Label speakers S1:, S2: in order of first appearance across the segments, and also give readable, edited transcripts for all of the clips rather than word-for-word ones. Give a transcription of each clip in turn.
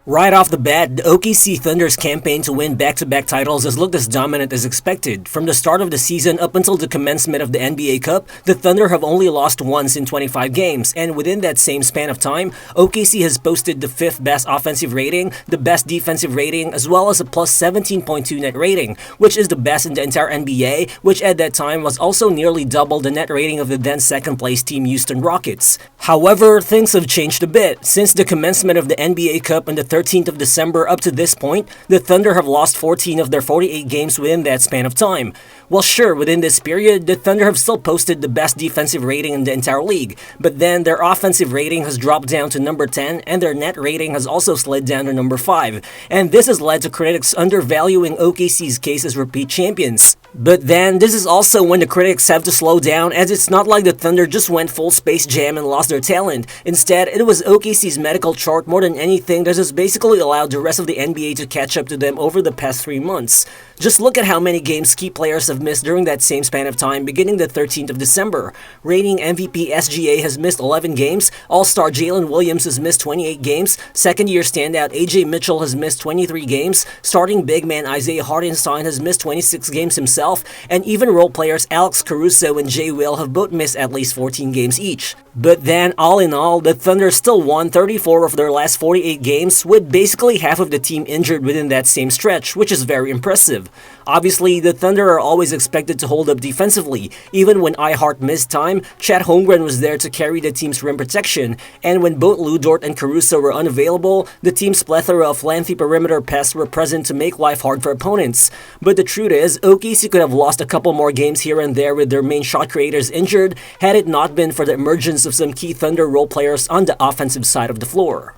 S1: Right off the bat, the OKC Thunder's campaign to win back-to-back titles has looked as dominant as expected. From the start of the season up until the commencement of the NBA Cup, the Thunder have only lost once in 25 games, and within that same span of time, OKC has posted the 5th best offensive rating, the best defensive rating, as well as a plus 17.2 net rating, which is the best in the entire NBA, which at that time was also nearly double the net rating of the then second-place team Houston Rockets. However, things have changed a bit. Since the commencement of the NBA Cup on the 13th of December up to this point, the Thunder have lost 14 of their 48 games within that span of time. Well, sure, within this period, the Thunder have still posted the best defensive rating in the entire league, but then their offensive rating has dropped down to number 10 and their net rating has also slid down to number 5, and this has led to critics undervaluing OKC's case as repeat champions. But then, this is also when the critics have to slow down, as it's not like the Thunder just went full Space Jam and lost their talent. Instead, it was OKC's medical chart more than anything that has basically allowed the rest of the NBA to catch up to them over the past 3 months. Just look at how many games key players have missed during that same span of time, beginning the 13th of December. Reigning MVP SGA has missed 11 games, All-Star Jalen Williams has missed 28 games, second-year standout Ajay Mitchell has missed 23 games, starting big man Isaiah Hartenstein has missed 26 games himself, and even role players Alex Caruso and Jay Will have both missed at least 14 games each. But then, all in all, the Thunder still won 34 of their last 48 games, with basically half of the team injured within that same stretch, which is very impressive. Obviously, the Thunder are always expected to hold up defensively. Even when Hart missed time, Chet Holmgren was there to carry the team's rim protection, and when both Lou Dort and Caruso were unavailable, the team's plethora of lengthy perimeter pests were present to make life hard for opponents. But the truth is, OKC could have lost a couple more games here and there with their main shot creators injured had it not been for the emergence of some key Thunder role players on the offensive side of the floor.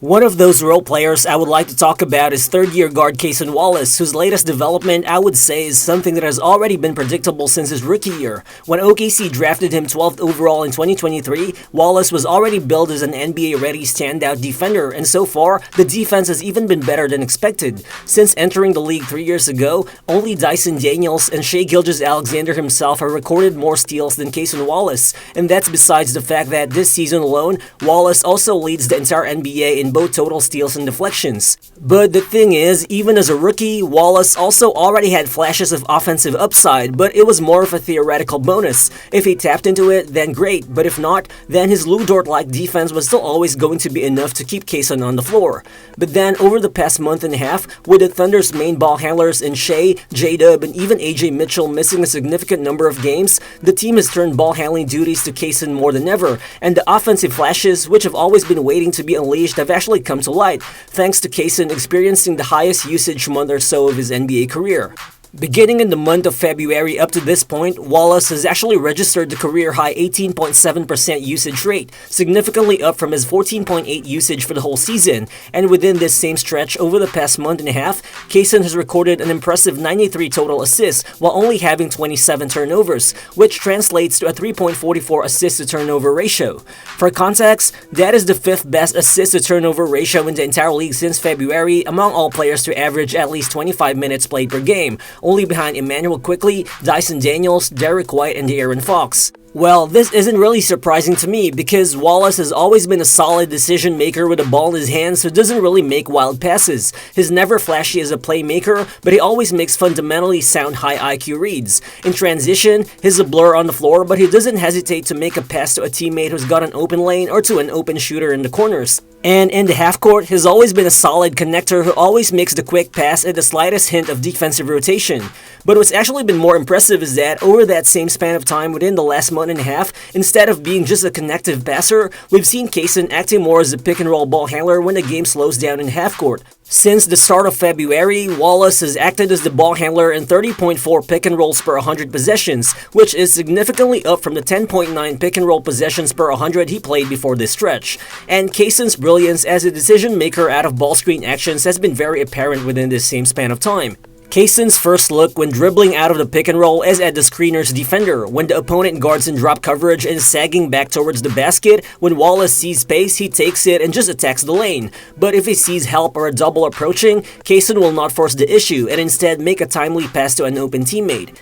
S1: One of those role players I would like to talk about is third-year guard Cason Wallace, whose latest development I would say is something that has already been predictable since his rookie year. When OKC drafted him 12th overall in 2023, Wallace was already billed as an NBA-ready standout defender, and so far, the defense has even been better than expected. Since entering the league 3 years ago, only Dyson Daniels and Shai Gilgeous-Alexander himself have recorded more steals than Cason Wallace, and that's besides the fact that this season alone, Wallace also leads the entire NBA in both total steals and deflections. But the thing is, even as a rookie, Wallace also already had flashes of offensive upside, but it was more of a theoretical bonus. If he tapped into it, then great, but if not, then his Lou Dort-like defense was still always going to be enough to keep Cason on the floor. But then, over the past month and a half, with the Thunder's main ball handlers in Shai, J-Dub, and even Ajay Mitchell missing a significant number of games, the team has turned ball handling duties to Cason more than ever, and the offensive flashes, which have always been waiting to be unleashed, have actually come to light, thanks to Cason experiencing the highest usage month or so of his NBA career. Beginning in the month of February up to this point, Wallace has actually registered the career-high 18.7% usage rate, significantly up from his 14.8% usage for the whole season, and within this same stretch over the past month and a half, Cason has recorded an impressive 93 total assists while only having 27 turnovers, which translates to a 3.44 assist-to-turnover ratio. For context, that is the 5th best assist-to-turnover ratio in the entire league since February among all players to average at least 25 minutes played per game, only behind Emmanuel Quickley, Dyson Daniels, Derek White, and De'Aaron Fox. Well, this isn't really surprising to me because Wallace has always been a solid decision maker with the ball in his hands who doesn't really make wild passes. He's never flashy as a playmaker, but he always makes fundamentally sound high IQ reads. In transition, he's a blur on the floor, but he doesn't hesitate to make a pass to a teammate who's got an open lane or to an open shooter in the corners. And in the half-court, he's always been a solid connector who always makes the quick pass at the slightest hint of defensive rotation. But what's actually been more impressive is that over that same span of time within the last month and a half, instead of being just a connective passer, we've seen Cason acting more as a pick-and-roll ball handler when the game slows down in half-court. Since the start of February, Wallace has acted as the ball handler in 30.4 pick-and-rolls per 100 possessions, which is significantly up from the 10.9 pick-and-roll possessions per 100 he played before this stretch. And Cason's brilliance as a decision-maker out of ball screen actions has been very apparent within this same span of time. Cason's first look when dribbling out of the pick and roll is at the screener's defender. When the opponent guards in drop coverage and sagging back towards the basket, when Wallace sees space, he takes it and just attacks the lane. But if he sees help or a double approaching, Cason will not force the issue and instead make a timely pass to an open teammate.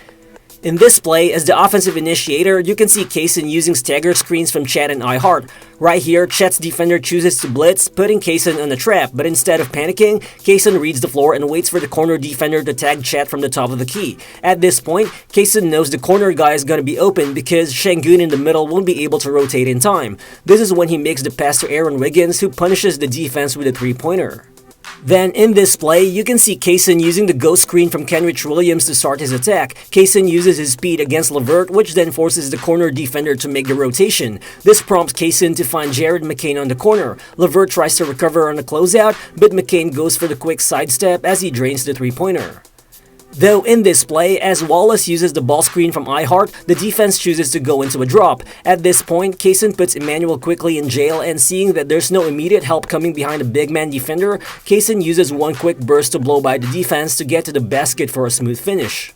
S1: In this play, as the offensive initiator, you can see Cason using stagger screens from Chet and Hart. Right here, Chet's defender chooses to blitz, putting Cason on a trap, but instead of panicking, Cason reads the floor and waits for the corner defender to tag Chet from the top of the key. At this point, Cason knows the corner guy is going to be open because Şengün in the middle won't be able to rotate in time. This is when he makes the pass to Aaron Wiggins, who punishes the defense with a three-pointer. Then, in this play, you can see Cason using the ghost screen from Kenrich Williams to start his attack. Cason uses his speed against LeVert, which then forces the corner defender to make the rotation. This prompts Cason to find Jared McCain on the corner. LeVert tries to recover on the closeout, but McCain goes for the quick sidestep as he drains the three-pointer. Though in this play, as Wallace uses the ball screen from Hart, the defense chooses to go into a drop. At this point, Cason puts Emmanuel quickly in jail, and seeing that there's no immediate help coming behind a big man defender, Cason uses one quick burst to blow by the defense to get to the basket for a smooth finish.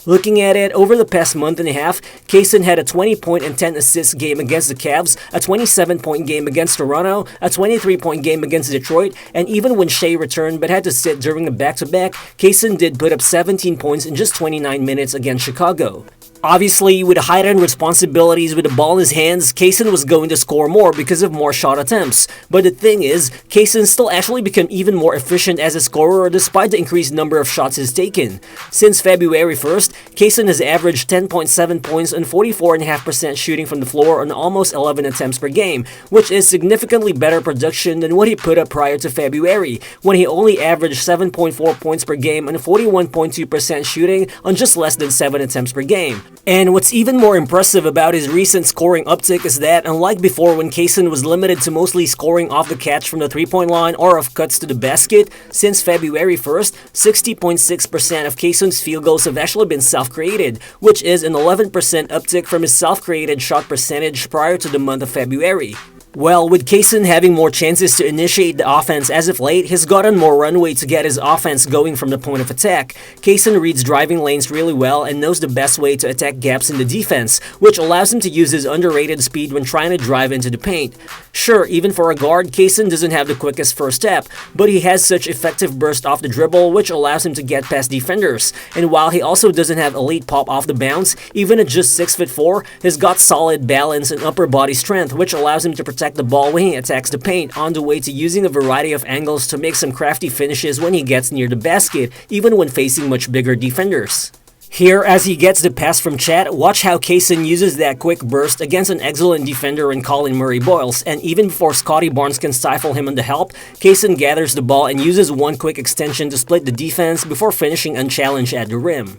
S1: Looking at it, over the past month and a half, Cason had a 20-point and 10-assist game against the Cavs, a 27-point game against Toronto, a 23-point game against Detroit, and even when Shai returned but had to sit during a back-to-back, Cason did put up 17 points in just 29 minutes against Chicago. Obviously, with heightened responsibilities with the ball in his hands, Cason was going to score more because of more shot attempts. But the thing is, Cason still actually became even more efficient as a scorer despite the increased number of shots he's taken. Since February 1st, Cason has averaged 10.7 points and 44.5% shooting from the floor on almost 11 attempts per game, which is significantly better production than what he put up prior to February, when he only averaged 7.4 points per game and 41.2% shooting on just less than 7 attempts per game. And what's even more impressive about his recent scoring uptick is that, unlike before when Cason was limited to mostly scoring off the catch from the three-point line or off cuts to the basket, since February 1st, 60.6% of Cason's field goals have actually been self-created, which is an 11% uptick from his self-created shot percentage prior to the month of February. Well, with Cason having more chances to initiate the offense as of late, he's gotten more runway to get his offense going from the point of attack. Cason reads driving lanes really well and knows the best way to attack gaps in the defense, which allows him to use his underrated speed when trying to drive into the paint. Sure, even for a guard, Cason doesn't have the quickest first step, but he has such effective burst off the dribble which allows him to get past defenders. And while he also doesn't have elite pop off the bounce, even at just 6'4", he's got solid balance and upper body strength which allows him to protect the ball when he attacks the paint, on the way to using a variety of angles to make some crafty finishes when he gets near the basket, even when facing much bigger defenders. Here, as he gets the pass from Chet, watch how Cason uses that quick burst against an excellent defender in Colin Murray-Boyles, and even before Scotty Barnes can stifle him on the help, Cason gathers the ball and uses one quick extension to split the defense before finishing unchallenged at the rim.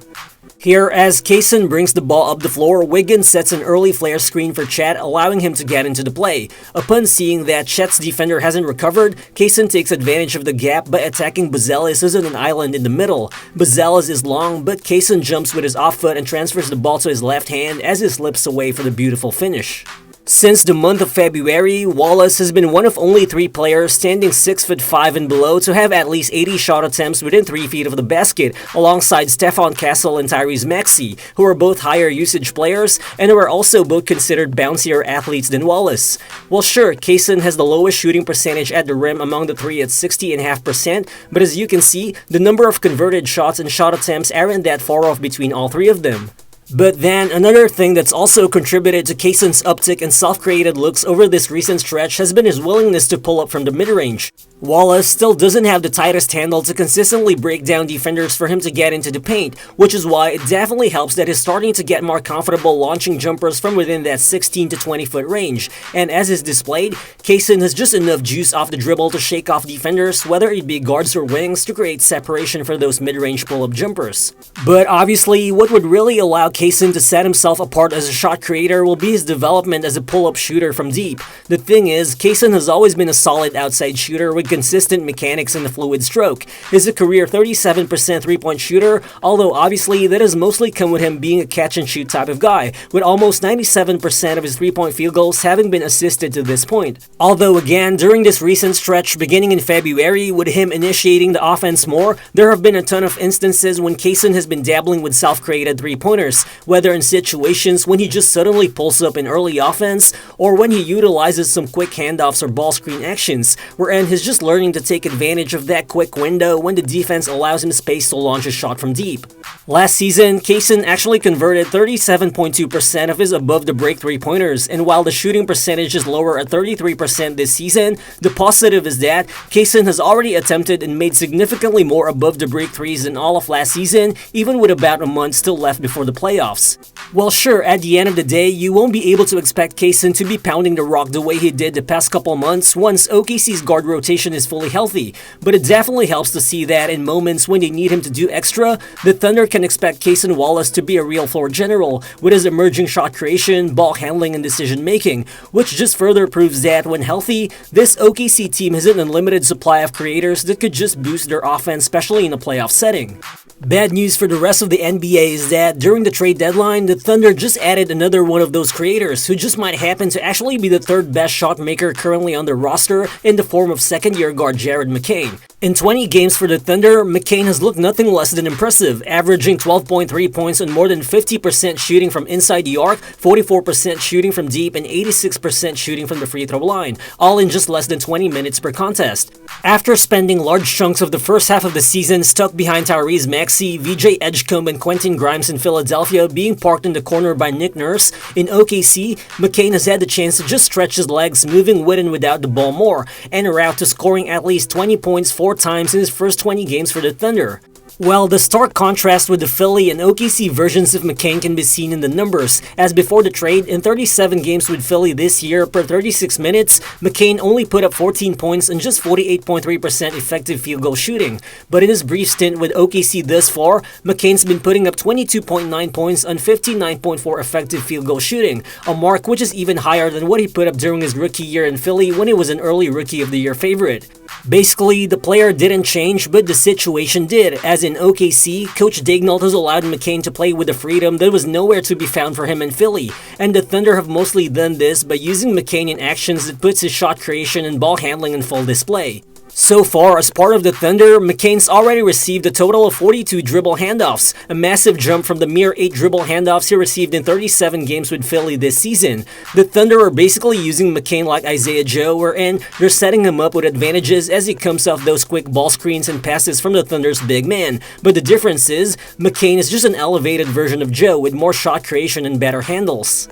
S1: Here, as Cason brings the ball up the floor, Wiggins sets an early flare screen for Chet, allowing him to get into the play. Upon seeing that Chet's defender hasn't recovered, Cason takes advantage of the gap by attacking Buzelis, who's on an island in the middle. Buzelis is long, but Cason jumps with his off foot and transfers the ball to his left hand as he slips away for the beautiful finish. Since the month of February, Wallace has been one of only 3 players standing 6'5" and below to have at least 80 shot attempts within 3 feet of the basket, alongside Stephon Castle and Tyrese Maxey, who are both higher usage players and who are also both considered bouncier athletes than Wallace. Well, sure, Cason has the lowest shooting percentage at the rim among the 3 at 60.5%, but as you can see, the number of converted shots and shot attempts aren't that far off between all 3 of them. But then, another thing that's also contributed to Cason's uptick in self-created looks over this recent stretch has been his willingness to pull up from the mid-range. Wallace still doesn't have the tightest handle to consistently break down defenders for him to get into the paint, which is why it definitely helps that he's starting to get more comfortable launching jumpers from within that 16 to 20 foot range. And as is displayed, Cason has just enough juice off the dribble to shake off defenders, whether it be guards or wings, to create separation for those mid-range pull-up jumpers. But obviously, what would really allow Cason to set himself apart as a shot creator will be his development as a pull-up shooter from deep. The thing is, Cason has always been a solid outside shooter with consistent mechanics and a fluid stroke. He's a career 37% three-point shooter, although obviously that has mostly come with him being a catch-and-shoot type of guy, with almost 97% of his three-point field goals having been assisted to this point. Although again, during this recent stretch beginning in February, with him initiating the offense more, there have been a ton of instances when Cason has been dabbling with self-created three-pointers, whether in situations when he just suddenly pulls up in early offense or when he utilizes some quick handoffs or ball screen actions, wherein he's just learning to take advantage of that quick window when the defense allows him space to launch a shot from deep. Last season, Cason actually converted 37.2% of his above-the-break three-pointers, and while the shooting percentage is lower at 33% this season, the positive is that Cason has already attempted and made significantly more above-the-break threes than all of last season, even with about a month still left before the playoffs. Well, sure, at the end of the day, you won't be able to expect Cason to be pounding the rock the way he did the past couple months once OKC's guard rotation is fully healthy, but it definitely helps to see that in moments when they need him to do extra, the Thunder can expect Cason Wallace to be a real floor general with his emerging shot creation, ball handling, and decision making, which just further proves that when healthy, this OKC team has an unlimited supply of creators that could just boost their offense, especially in a playoff setting. Bad news for the rest of the NBA is that during the trade deadline, the Thunder just added another one of those creators who just might happen to actually be the third best shot maker currently on their roster in the form of second-year guard Jared McCain. In 20 games for the Thunder, McCain has looked nothing less than impressive, averaging 12.3 points on more than 50% shooting from inside the arc, 44% shooting from deep, and 86% shooting from the free throw line, all in just less than 20 minutes per contest. After spending large chunks of the first half of the season stuck behind Tyrese Maxey, VJ Edgecombe, and Quentin Grimes in Philadelphia being parked in the corner by Nick Nurse, in OKC, McCain has had the chance to just stretch his legs, moving with and without the ball more, and a route to scoring at least 20 points 4 times in his first 20 games for the Thunder. Well, the stark contrast with the Philly and OKC versions of McCain can be seen in the numbers, as before the trade, in 37 games with Philly this year per 36 minutes, McCain only put up 14 points and just 48.3% effective field goal shooting. But in his brief stint with OKC thus far, McCain's been putting up 22.9 points on 59.4 effective field goal shooting, a mark which is even higher than what he put up during his rookie year in Philly when he was an early Rookie of the Year favorite. Basically, the player didn't change, but the situation did, as in OKC, Coach Daigneault has allowed McCain to play with a freedom that was nowhere to be found for him in Philly, and the Thunder have mostly done this by using McCain in actions that puts his shot creation and ball handling in full display. So far, as part of the Thunder, McCain's already received a total of 42 dribble handoffs, a massive jump from the mere 8 dribble handoffs he received in 37 games with Philly this season. The Thunder are basically using McCain like Isaiah Joe, wherein they're setting him up with advantages as he comes off those quick ball screens and passes from the Thunder's big man. But the difference is, McCain is just an elevated version of Joe with more shot creation and better handles.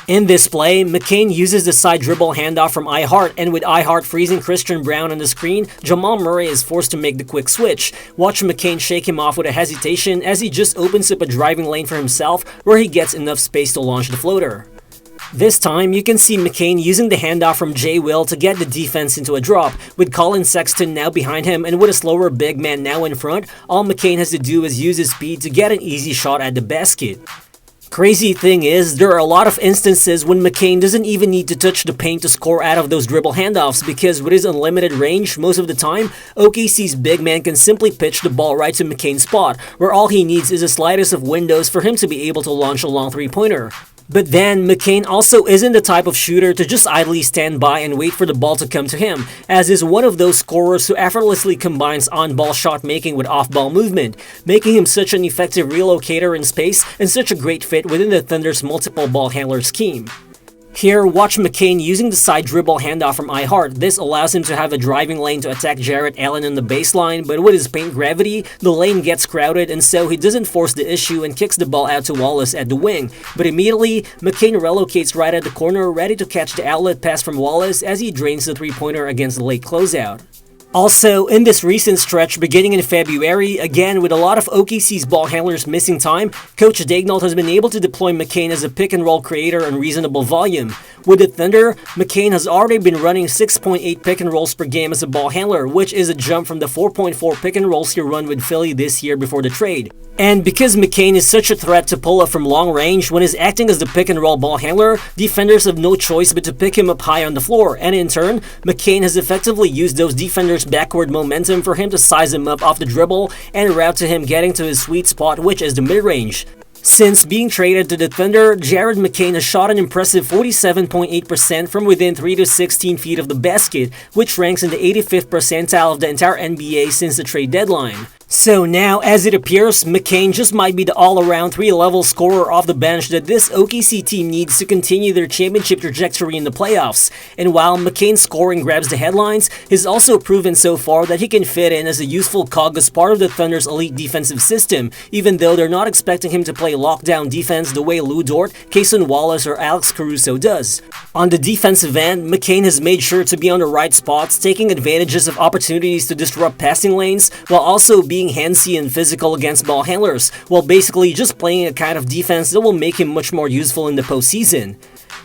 S1: In this play, McCain uses the side dribble handoff from iHart, and with iHart freezing Christian Brown on the screen, Jamal Murray is forced to make the quick switch. Watch McCain shake him off with a hesitation as he just opens up a driving lane for himself where he gets enough space to launch the floater. This time, you can see McCain using the handoff from Jay Will to get the defense into a drop. With Colin Sexton now behind him and with a slower big man now in front, all McCain has to do is use his speed to get an easy shot at the basket. Crazy thing is, there are a lot of instances when McCain doesn't even need to touch the paint to score out of those dribble handoffs because with his unlimited range, most of the time, OKC's big man can simply pitch the ball right to McCain's spot, where all he needs is the slightest of windows for him to be able to launch a long three-pointer. But then, McCain also isn't the type of shooter to just idly stand by and wait for the ball to come to him, as is one of those scorers who effortlessly combines on-ball shot making with off-ball movement, making him such an effective relocator in space and such a great fit within the Thunder's multiple ball handler scheme. Here, watch McCain using the side dribble handoff from iHart. This allows him to have a driving lane to attack Jarrett Allen on the baseline, but with his paint gravity, the lane gets crowded and so he doesn't force the issue and kicks the ball out to Wallace at the wing. But immediately, McCain relocates right at the corner, ready to catch the outlet pass from Wallace as he drains the three-pointer against the late closeout. Also, in this recent stretch beginning in February, again with a lot of OKC's ball handlers missing time, Coach Daigneault has been able to deploy McCain as a pick-and-roll creator on reasonable volume. With the Thunder, McCain has already been running 6.8 pick-and-rolls per game as a ball handler, which is a jump from the 4.4 pick-and-rolls he run with Philly this year before the trade. And because McCain is such a threat to pull up from long range when he's acting as the pick-and-roll ball handler, defenders have no choice but to pick him up high on the floor, and in turn, McCain has effectively used those defenders' backward momentum for him to size him up off the dribble and route to him getting to his sweet spot, which is the mid-range. Since being traded to the Thunder, Jared McCain has shot an impressive 47.8% from within 3 to 16 feet of the basket, which ranks in the 85th percentile of the entire NBA since the trade deadline. So now, as it appears, McCain just might be the all-around 3-level scorer off the bench that this OKC team needs to continue their championship trajectory in the playoffs. And while McCain's scoring grabs the headlines, he's also proven so far that he can fit in as a useful cog as part of the Thunder's elite defensive system, even though they're not expecting him to play lockdown defense the way Lou Dort, Cason Wallace, or Alex Caruso does. On the defensive end, McCain has made sure to be on the right spots, taking advantages of opportunities to disrupt passing lanes, while also being handsy and physical against ball handlers, while basically just playing a kind of defense that will make him much more useful in the postseason.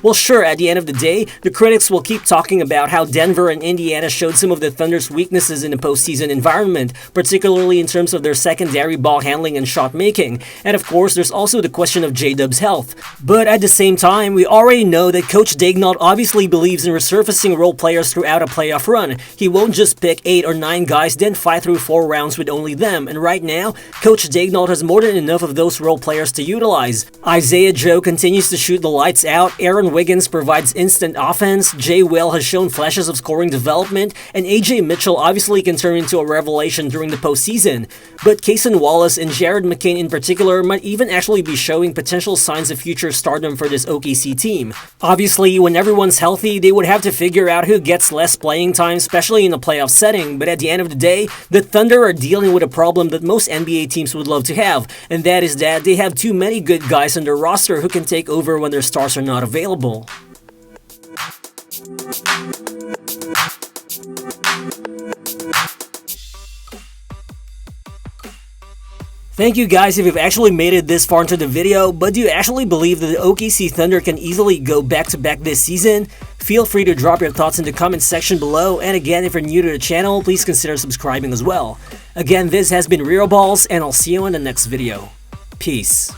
S1: Well, sure, at the end of the day, the critics will keep talking about how Denver and Indiana showed some of the Thunder's weaknesses in the postseason environment, particularly in terms of their secondary ball handling and shot making. And of course, there's also the question of J-Dub's health. But at the same time, we already know that Coach Daigneault obviously believes in resurfacing role players throughout a playoff run. He won't just pick 8 or 9 guys, then fight through 4 rounds with only them. And right now, Coach Daigneault has more than enough of those role players to utilize. Isaiah Joe continues to shoot the lights out, Aaron Wiggins provides instant offense, Jay Will has shown flashes of scoring development, and Ajay Mitchell obviously can turn into a revelation during the postseason. But Cason Wallace and Jared McCain in particular might even actually be showing potential signs of future stardom for this OKC team. Obviously, when everyone's healthy, they would have to figure out who gets less playing time, especially in a playoff setting, but at the end of the day, the Thunder are dealing with a problem that most NBA teams would love to have, and that is that they have too many good guys on their roster who can take over when their stars are not available. Thank you guys if you've actually made it this far into the video, but do you actually believe that the OKC Thunder can easily go back-to-back this season? Feel free to drop your thoughts in the comment section below, and again, if you're new to the channel, please consider subscribing as well. Again, this has been Real Balls, and I'll see you in the next video. Peace.